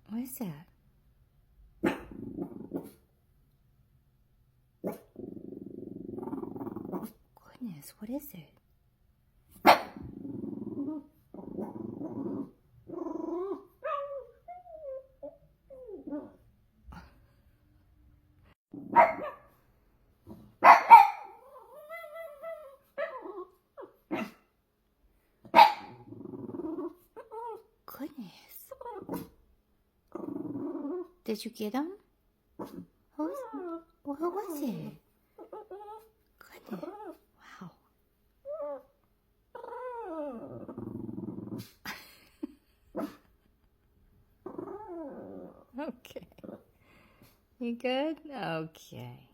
What is that? Goodness, what is it? Goodness. Did you get him? Who was it? Goodness. Wow. Okay. You good? Okay.